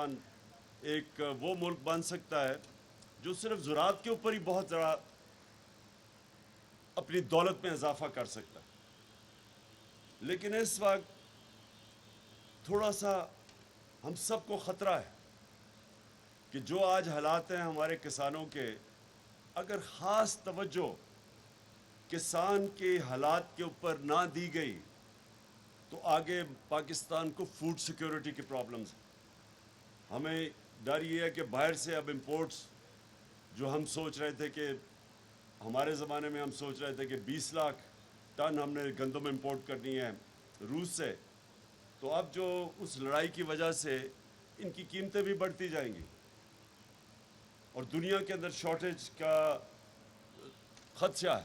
پاکستان ایک وہ ملک بن سکتا ہے جو صرف زراعت کے اوپر ہی بہت ذرا اپنی دولت میں اضافہ کر سکتا ہے. لیکن اس وقت تھوڑا سا ہم سب کو خطرہ ہے کہ جو آج حالات ہیں ہمارے کسانوں کے، اگر خاص توجہ کسان کے حالات کے اوپر نہ دی گئی تو آگے پاکستان کو فوڈ سیکیورٹی کی پرابلمز ہیں. ہمیں ڈر یہ ہے کہ باہر سے اب امپورٹس جو ہم سوچ رہے تھے کہ ہمارے زمانے میں ہم سوچ رہے تھے کہ 20 لاکھ ٹن ہم نے گندم امپورٹ کرنی ہے روس سے، تو اب جو اس لڑائی کی وجہ سے ان کی قیمتیں بھی بڑھتی جائیں گی اور دنیا کے اندر شارٹیج کا خدشہ ہے.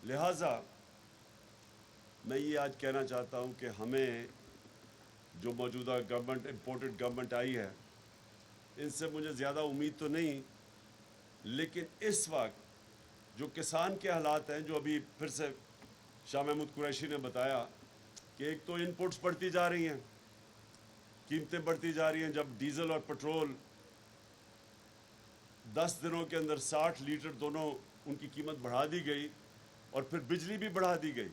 لہٰذا میں یہ آج کہنا چاہتا ہوں کہ ہمیں جو موجودہ گورنمنٹ امپورٹڈ گورنمنٹ آئی ہے ان سے مجھے زیادہ امید تو نہیں، لیکن اس وقت جو کسان کے حالات ہیں، جو ابھی پھر سے شاہ محمود قریشی نے بتایا کہ ایک تو انپوٹس بڑھتی جا رہی ہیں، قیمتیں بڑھتی جا رہی ہیں. جب ڈیزل اور پٹرول 10 دنوں کے اندر 60 لیٹر دونوں ان کی قیمت بڑھا دی گئی، اور پھر بجلی بھی بڑھا دی گئی.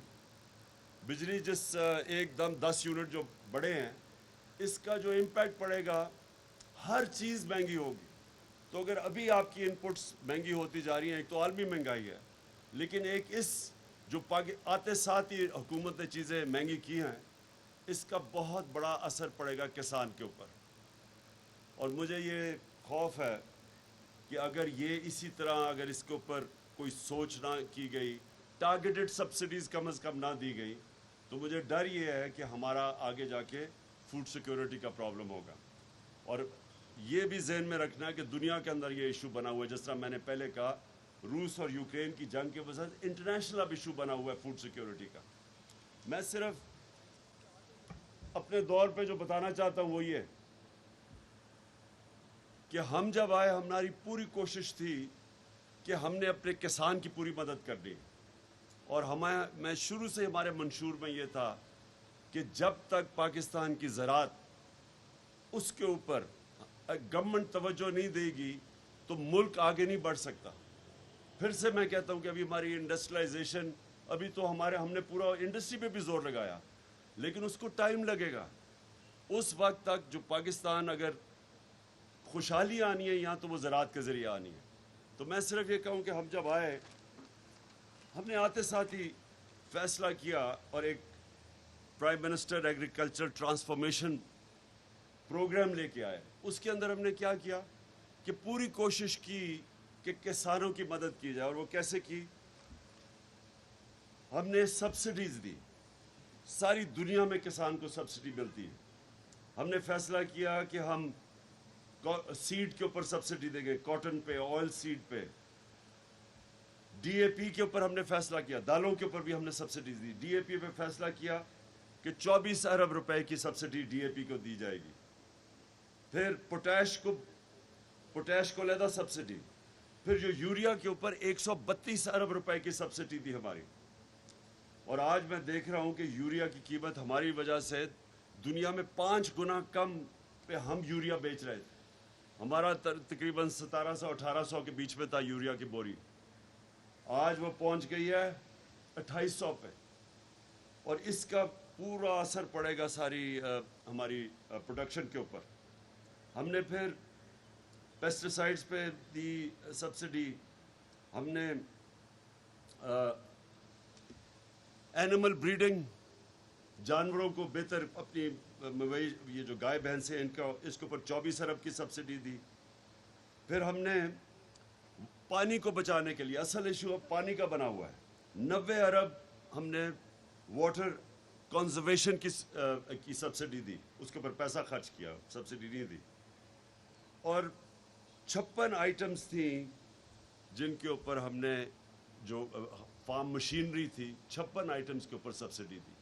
بجلی جس ایک دم 10 یونٹ جو بڑھے ہیں، اس کا جو امپیکٹ پڑے گا، ہر چیز مہنگی ہوگی. تو اگر ابھی آپ کی انپٹس مہنگی ہوتی جا رہی ہیں، ایک تو عالمی مہنگائی ہے، لیکن ایک اس جو آتے ساتھ ہی حکومت نے چیزیں مہنگی کی ہیں، اس کا بہت بڑا اثر پڑے گا کسان کے اوپر. اور مجھے یہ خوف ہے کہ اگر یہ اسی طرح اگر اس کے اوپر کوئی سوچ نہ کی گئی، ٹارگیٹڈ سبسڈیز کم از کم نہ دی گئی، تو مجھے ڈر یہ ہے کہ ہمارا آگے جا کے فوڈ سیکیورٹی کا پرابلم ہوگا. اور یہ بھی ذہن میں رکھنا ہے کہ دنیا کے اندر یہ ایشو بنا ہوا ہے، جس طرح میں نے پہلے کہا روس اور یوکرین کی جنگ کی وجہ سے انٹرنیشنل اب ایشو بنا ہوا ہے فوڈ سیکیورٹی کا. میں صرف اپنے دور پہ جو بتانا چاہتا ہوں وہ یہ کہ ہم جب آئے، ہماری پوری کوشش تھی کہ ہم نے اپنے کسان کی پوری مدد کرنی، اور میں شروع سے ہمارے منشور میں یہ تھا کہ جب تک پاکستان کی زراعت اس کے اوپر گورنمنٹ توجہ نہیں دے گی تو ملک آگے نہیں بڑھ سکتا. پھر سے میں کہتا ہوں کہ ابھی ہماری انڈسٹریلائزیشن، ابھی تو ہم نے پورا انڈسٹری پہ بھی زور لگایا، لیکن اس کو ٹائم لگے گا. اس وقت تک جو پاکستان اگر خوشحالی آنی ہے یہاں، تو وہ زراعت کے ذریعے آنی ہے. تو میں صرف یہ کہوں کہ ہم جب آئے، ہم نے آتے ساتھ ہی فیصلہ کیا اور ایک prime minister agriculture transformation programme لے کے آئے. اس کے اندر ہم نے کیا کیا کہ پوری کوشش کی کہ کسانوں کی مدد کی جائے. اور وہ کیسے کی؟ ہم نے سبسڈیز دی. ساری دنیا میں کسان کو سبسڈی ملتی ہے. ہم نے فیصلہ کیا کہ ہم سیڈ کے اوپر سبسڈی دیں گے، کاٹن پہ، آئل سیڈ پہ. ڈی اے پی کے اوپر ہم نے فیصلہ کیا، دالوں کے اوپر بھی ہم نے سبسڈیز دی. ڈی اے پی پہ فیصلہ کیا کہ 24 ارب روپے کی سبسڈی ڈی اے پی کو دی جائے گی. پھر پوٹیش کو علیحدہ سبسڈی. پھر جو یوریا کے اوپر 132 ارب روپے کی سبسڈی تھی ہماری. اور آج میں دیکھ رہا ہوں کہ یوریا کی قیمت ہماری وجہ سے دنیا میں 5 گنا کم پہ ہم یوریا بیچ رہے تھے. ہمارا تقریباً 1700-1800 کے بیچ میں تھا یوریا کی بوری. آج وہ پہنچ گئی ہے 2800 پہ. اور اس کا پورا اثر پڑے گا ساری ہماری پروڈکشن کے اوپر. ہم نے پھر پیسٹیسائڈز پہ دی سبسڈی. ہم نے اینیمل بریڈنگ، جانوروں کو بہتر اپنی یہ جو گائے بھینس ہیں اس کے اوپر 24 ارب کی سبسڈی دی. پھر ہم نے پانی کو بچانے کے لیے، اصل ایشو اب پانی کا بنا ہوا ہے، 90 ارب ہم نے واٹر کنزرویشن کی سبسڈی دی. اس کے اوپر پیسہ خرچ کیا، سبسڈی نہیں دی. اور 56 آئٹمز تھیں جن کے اوپر ہم نے، جو فارم مشینری تھی، 56 آئٹمز کے اوپر سبسڈی دی.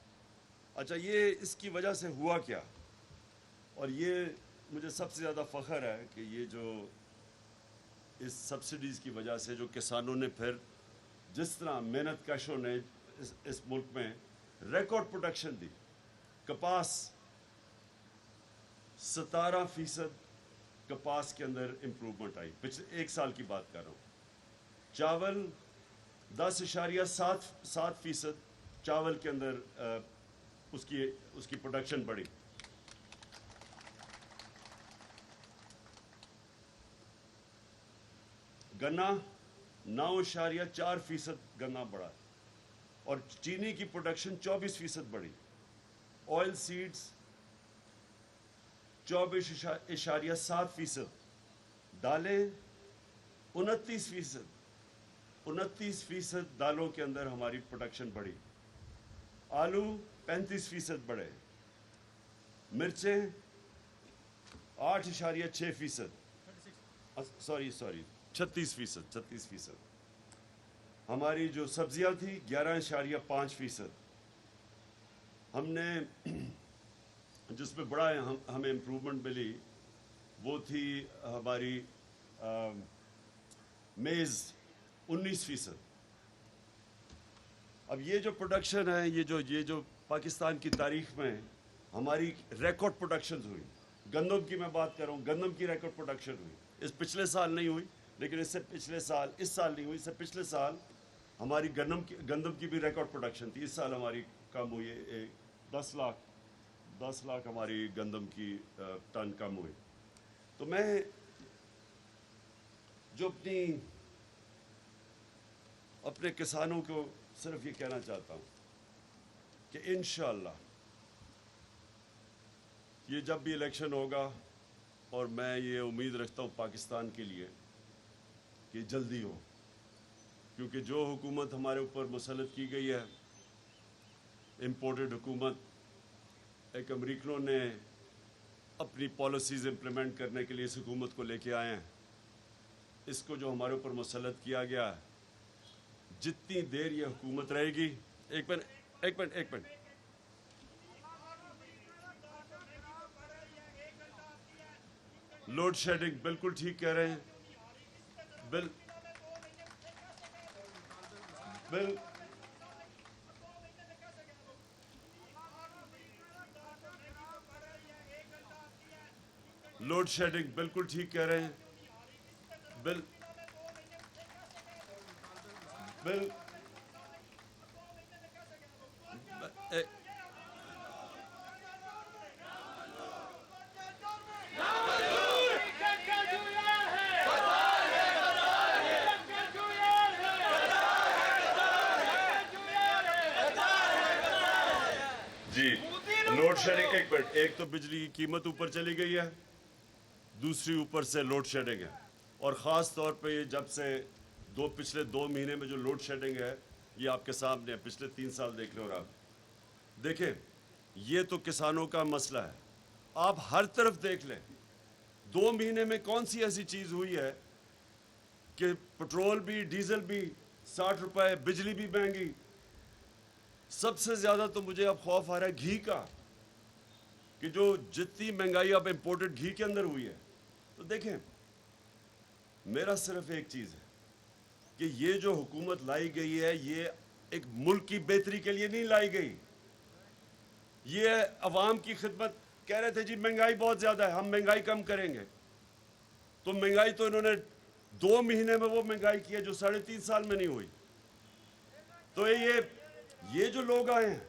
اچھا، یہ اس کی وجہ سے ہوا کیا؟ اور یہ مجھے سب سے زیادہ فخر ہے کہ یہ جو اس سبسڈیز کی وجہ سے جو کسانوں نے پھر جس طرح محنت کشوں نے اس ملک میں ریکارڈ پروڈکشن دی. کپاس 17% کپاس کے اندر امپروومنٹ آئی، پچھلے 1 سال کی بات کر رہا ہوں۔ چاول 10.7% چاول کے اندر اس کی پروڈکشن بڑھی۔ گنا 9.4% گنا بڑھا، اور چینی کی پروڈکشن 24% بڑھی۔ آئل سیڈز 24.7%، دالیں 29% دالوں کے اندر ہماری پروڈکشن بڑھی۔ آلو 35% بڑھے، مرچیں 8.6%، سوری 36%۔ ہماری جو سبزیاں تھیں 11.5%۔ ہم نے جس میں بڑا ہمیں امپروومنٹ ملی وہ تھی ہماری میز 19%۔ اب یہ جو پروڈکشن ہے، یہ جو پاکستان کی تاریخ میں ہماری ریکارڈ پروڈکشنز ہوئی، گندم کی میں بات کر رہا ہوں، گندم کی ریکارڈ پروڈکشن ہوئی۔ اس پچھلے سال نہیں ہوئی، لیکن اس سال نہیں ہوئی، اس سے پچھلے سال ہماری گندم کی بھی ریکارڈ پروڈکشن تھی۔ اس سال ہماری کم ہوئی ہے، 10 لاکھ ہماری گندم کی ٹن کم ہوئی۔ تو میں جو اپنے کسانوں کو صرف یہ کہنا چاہتا ہوں کہ انشاءاللہ یہ جب بھی الیکشن ہوگا، اور میں یہ امید رکھتا ہوں پاکستان کے لیے کہ جلدی ہو، کیونکہ جو حکومت ہمارے اوپر مسلط کی گئی ہے، امپورٹڈ حکومت، ایک امریکنوں نے اپنی پالیسیز امپلیمنٹ کرنے کے لیے اس حکومت کو لے کے آئے ہیں۔ اس کو جو ہمارے اوپر مسلط کیا گیا ہے، جتنی دیر یہ حکومت رہے گی، ایک منٹ، لوڈ شیڈنگ بالکل ٹھیک کہہ رہے ہیں، لوڈ شیڈنگ بالکل ٹھیک کہہ رہے ہیں، جی لوڈ شیڈنگ، ایک منٹ، ایک تو بجلی کی قیمت اوپر چلی گئی ہے، دوسری اوپر سے لوڈ شیڈنگ ہے، اور خاص طور پہ یہ جب سے پچھلے 2 مہینے میں جو لوڈ شیڈنگ ہے، یہ آپ کے سامنے ہے، پچھلے 3 سال دیکھ لیں۔ اور آپ دیکھیں، یہ تو کسانوں کا مسئلہ ہے، آپ ہر طرف دیکھ لیں، 2 مہینے میں کون سی ایسی چیز ہوئی ہے کہ پٹرول بھی، ڈیزل بھی 60 روپے، بجلی بھی مہنگی۔ سب سے زیادہ تو مجھے اب خوف آ رہا ہے گھی کا، کہ جو جتنی مہنگائی اب امپورٹڈ گھی کے اندر ہوئی ہے۔ تو دیکھیں، میرا صرف ایک چیز ہے کہ یہ جو حکومت لائی گئی ہے، یہ ایک ملک کی بہتری کے لیے نہیں لائی گئی، یہ عوام کی خدمت۔ کہہ رہے تھے جی مہنگائی بہت زیادہ ہے، ہم مہنگائی کم کریں گے، تو مہنگائی تو انہوں نے 2 مہینے میں وہ مہنگائی کی ہے جو 3.5 سال میں نہیں ہوئی۔ تو یہ جو لوگ آئے ہیں،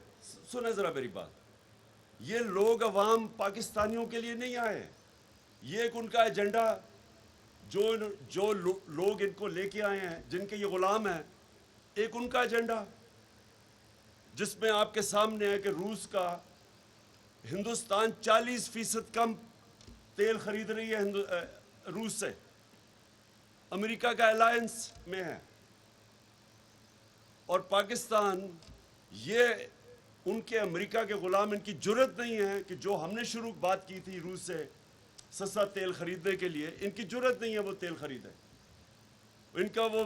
سنیں ذرا میری بات، یہ لوگ عوام پاکستانیوں کے لیے نہیں آئے، یہ ایک ان کا ایجنڈا، جو لوگ ان کو لے کے آئے ہیں، جن کے یہ غلام ہیں، ایک ان کا ایجنڈا، جس میں آپ کے سامنے ہے کہ روس کا، ہندوستان 40% کم تیل خرید رہی ہے روس سے، امریکہ کا الائنس میں ہے، اور پاکستان، یہ ان کے امریکہ کے غلام، ان کی جرت نہیں ہے کہ جو ہم نے شروع بات کی تھی روس سے سستا تیل خریدنے کے لیے، ان کی جرت نہیں ہے وہ تیل خریدے۔ ان کا وہ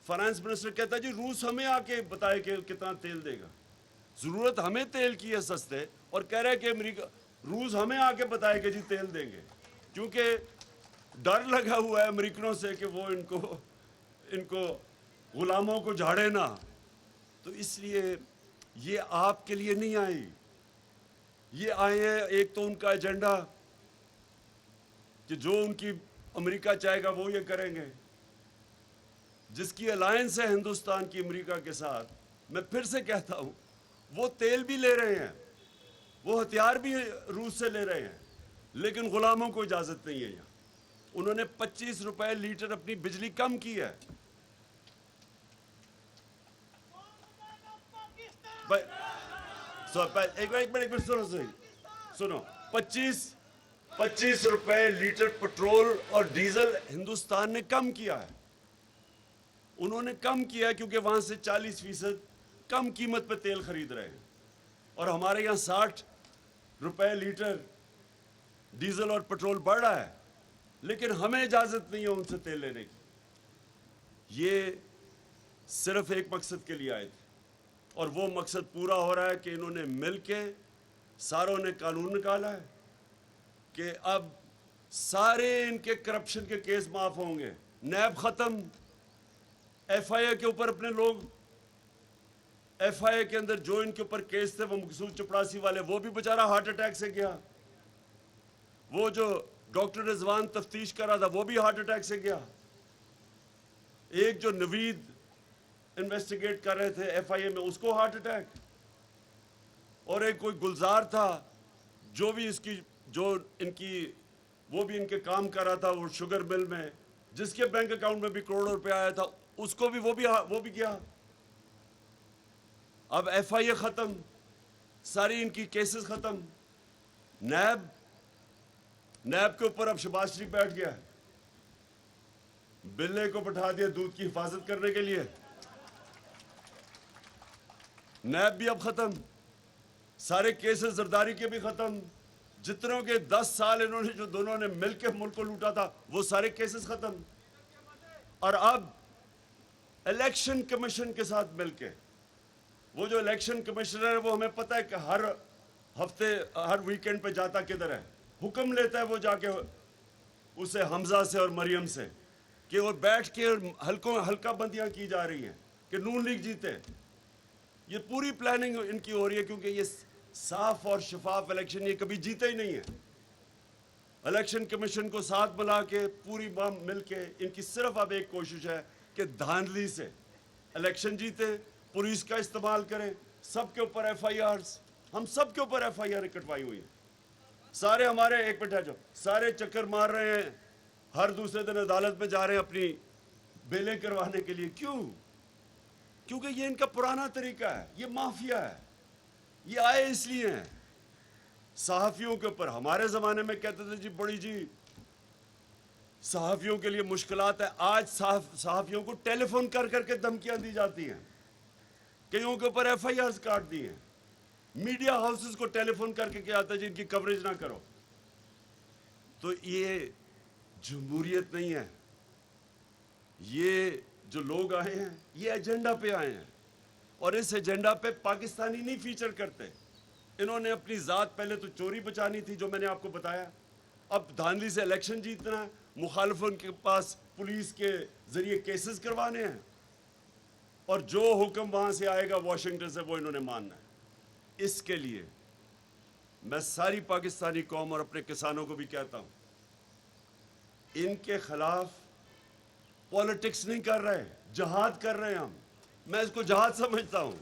فائنانس منسٹر کہتا ہے جی روس ہمیں آ کے بتائے کہ کتنا تیل دے گا، ضرورت ہمیں تیل کی ہے سستے، اور کہہ رہا ہے کہ روس ہمیں آ کے بتائے کہ جی تیل دیں گے، کیونکہ ڈر لگا ہوا ہے امریکنوں سے کہ وہ ان کو غلاموں کو جھاڑے نہ۔ تو اس لیے یہ آپ کے لیے نہیں آئی، یہ آئے ہیں، ایک تو ان کا ایجنڈا کہ جو ان کی امریکہ چاہے گا وہ یہ کریں گے. جس کی الائنس ہے ہندوستان کی امریکہ کے ساتھ، میں پھر سے کہتا ہوں، وہ تیل بھی لے رہے ہیں، وہ ہتھیار بھی روس سے لے رہے ہیں، لیکن غلاموں کو اجازت نہیں ہے یہاں. انہوں نے 25 روپے لیٹر اپنی بجلی کم کی ہے. ایک منٹ سنو. 25 روپے لیٹر پٹرول اور ڈیزل ہندوستان نے کم کیا ہے. انہوں نے کم کیا ہے کیونکہ وہاں سے 40% کم قیمت پہ تیل خرید رہے ہیں، اور ہمارے یہاں 60 روپے لیٹر ڈیزل اور پٹرول بڑھ رہا ہے، لیکن ہمیں اجازت نہیں ہے ان سے تیل لینے کی. یہ صرف ایک مقصد کے لیے آئے تھے، اور وہ مقصد پورا ہو رہا ہے کہ انہوں نے مل کے ساروں نے قانون نکالا ہے کہ اب سارے ان کے کرپشن کے کیس معاف ہوں گے. نیب ختم. ایف آئی اے کے اوپر اپنے لوگ، ایف آئی اے کے اندر جو ان کے اوپر کیس تھے وہ مقصود چپڑاسی والے، وہ بھی بیچارہ ہارٹ اٹیک سے گیا. وہ جو ڈاکٹر رضوان تفتیش کر رہا تھا وہ بھی ہارٹ اٹیک سے گیا. ایک جو نوید انویسٹیگیٹ کر رہے تھے ایف آئی اے میں، اس کو ہارٹ اٹیک. اور ایک کوئی گلزار تھا جو بھی وہ بھی ان کے کام کر رہا تھا وہ شوگر مل میں، جس کے بینک اکاؤنٹ میں بھی کروڑوں روپے آیا تھا، اس کو بھی وہ بھی گیا. اب ایف آئی اے ختم، ساری ان کی کیسز ختم. نیب کے اوپر اب شہباز شریف بیٹھ گیا، بلے کو بٹھا دیا دودھ کی حفاظت کرنے کے لیے. نیب بھی اب ختم، سارے کیسز زرداری کے بھی ختم. جتنوں کے 10 سال انہوں نے جو دونوں نے مل کے ملک کو لوٹا تھا وہ سارے کیسز ختم. اور اب الیکشن کمیشن کے ساتھ مل کے، وہ جو الیکشن کمیشنر ہے وہ ہمیں پتہ ہے کہ ہر ہفتے ہر ویکنڈ پہ جاتا کدھر ہے، حکم لیتا ہے وہ جا کے اسے حمزہ سے اور مریم سے کہ وہ بیٹھ کے ہلکا بندیاں کی جا رہی ہیں کہ نون لیگ جیتے. یہ پوری پلاننگ ان کی ہو رہی ہے کیونکہ یہ صاف اور شفاف الیکشن یہ کبھی جیتے ہی نہیں ہے. الیکشن کمیشن کو ساتھ ملا کے پوری مل کے ان کی صرف اب ایک کوشش ہے کہ دھاندلی سے الیکشن جیتے، پولیس کا استعمال کریں. سب کے اوپر ایف آئی آرز، ہم سب کے اوپر ایف آئی آر کٹوائی ہوئی ہیں. سارے ہمارے ایک منٹ ہے جو سارے چکر مار رہے ہیں، ہر دوسرے دن عدالت میں جا رہے ہیں اپنی بیلیں کروانے کے لیے. کیونکہ یہ ان کا پرانا طریقہ ہے، یہ مافیا ہے. یہ آئے اس لیے ہیں. صحافیوں کے اوپر ہمارے زمانے میں کہتے تھے جی بڑی جی صحافیوں کے لیے مشکلات ہے. آج صحافیوں کو ٹیلی فون کر کر کے دھمکیاں دی جاتی ہیں، کئیوں کے اوپر ایف آئی آرز کاٹ دی ہیں. میڈیا ہاؤسز کو ٹیلی فون کر کے کیا آتا ہے جن کی کوریج نہ کرو. تو یہ جمہوریت نہیں ہے. یہ جو لوگ آئے ہیں یہ ایجنڈا پہ آئے ہیں، اور اس ایجنڈا پہ پاکستانی نہیں فیچر کرتے. انہوں نے اپنی ذات پہلے تو چوری بچانی تھی جو میں نے آپ کو بتایا، اب دھاندلی سے الیکشن جیتنا ہے، مخالفوں کے پاس پولیس کے ذریعے کیسز کروانے ہیں، اور جو حکم وہاں سے آئے گا واشنگٹن سے وہ انہوں نے ماننا ہے. اس کے لیے میں ساری پاکستانی قوم اور اپنے کسانوں کو بھی کہتا ہوں، ان کے خلاف پالیٹکس نہیں کر رہے، جہاد کر رہے ہیں ہم. میں اس کو جہاد سمجھتا ہوں.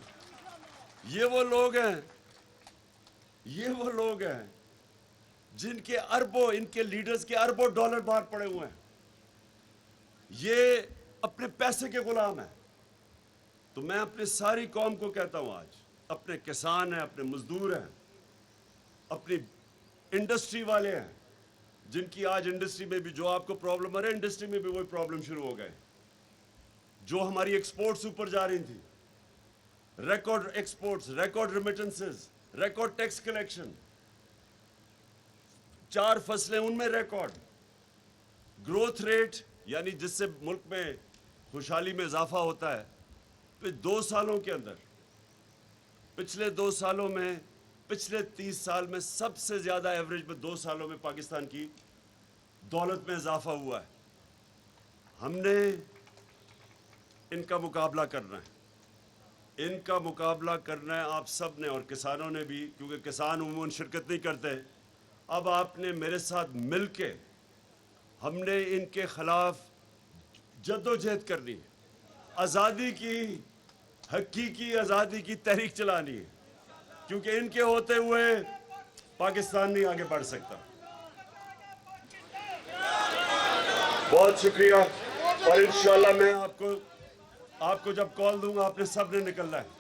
یہ وہ لوگ ہیں جن کے اربوں، ان کے لیڈرز کے اربوں ڈالر باہر پڑے ہوئے ہیں. یہ اپنے پیسے کے غلام ہیں. تو میں اپنے ساری قوم کو کہتا ہوں، آج اپنے کسان ہیں، اپنے مزدور ہیں، اپنی انڈسٹری والے ہیں، جن کی آج انڈسٹری میں بھی جو آپ کو پرابلم آ رہی ہے، انڈسٹری میں بھی وہی پرابلم شروع ہو گئے. جو ہماری ایکسپورٹس اوپر جا رہی تھی، record exports, record remittances, record tax collection, 4 فصلیں ان میں ریکارڈ گروتھ ریٹ، یعنی جس سے ملک میں خوشحالی میں اضافہ ہوتا ہے. پھر 2 سالوں کے اندر، پچھلے 2 سالوں میں، پچھلے 30 سال میں سب سے زیادہ ایوریج میں 2 سالوں میں پاکستان کی دولت میں اضافہ ہوا ہے. ہم نے ان کا مقابلہ کرنا ہے. ان کا مقابلہ کرنا ہے آپ سب نے، اور کسانوں نے بھی، کیونکہ کسان عموماً شرکت نہیں کرتے. اب آپ نے میرے ساتھ مل کے ہم نے ان کے خلاف جدوجہد کرنی ہے، آزادی کی، حقیقی آزادی کی تحریک چلانی ہے، کیونکہ ان کے ہوتے ہوئے پاکستان نہیں آگے بڑھ سکتا۔ بہت شکریہ، اور انشاءاللہ میں آپ کو جب کال دوں گا آپ نے سب نے نکلنا ہے۔